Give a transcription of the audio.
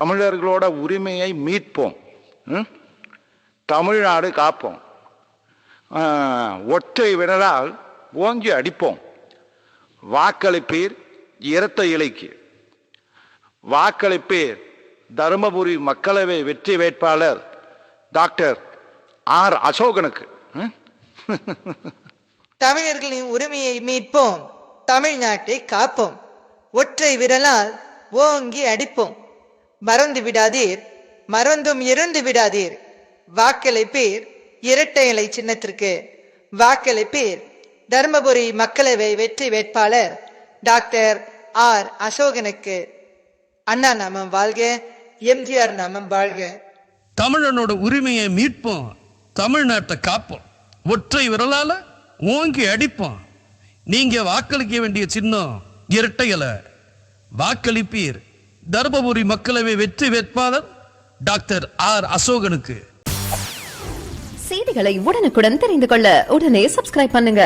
தமிழர்களோட உரிமையை மீட்போம், தமிழ்நாடு காப்போம், ஒற்றை விரலால் ஓங்கி அடிப்போம், வாக்களிப்பீர் இரட்டை இலைக்கு, வாக்களிப்பீர் தருமபுரி மக்களவை வெற்றி வேட்பாளர் டாக்டர் ஆர் அசோகனுக்கு. தமிழர்களின் உரிமையை மீட்போம், தமிழ்நாட்டை காப்போம், ஒற்றை விரலால் ஓங்கி அடிப்போம். மறந்து விடாதீர், மறந்தும் இருந்து விடாதீர், வாக்களிப்பீர் இரட்டை இலை சின்னத்திற்கு, வாக்களிப்பீர் தருமபுரி மக்களவை வெற்றி வேட்பாளர் டாக்டர் ஆர் அசோகனுக்கு. அண்ணா நாமம் வாழ்க, எம்ஜிஆர் நாமம் வாழ்க. தமிழனோட உரிமையை மீட்போம், தமிழ்நாட்டை காப்போம், ஒற்றை விரலால ஓங்கி அடிப்போம். நீங்க வாக்களிக்க வேண்டிய சின்னம் இரட்டை இலை. வாக்களிப்பீர் தருமபுரி மக்களவை வெற்றி வேட்பாளர் டாக்டர் ஆர் அசோகனுக்கு. செய்திகளை உடனுக்குடன் தெரிந்து கொள்ள உடனே சப்ஸ்கிரைப் பண்ணுங்க.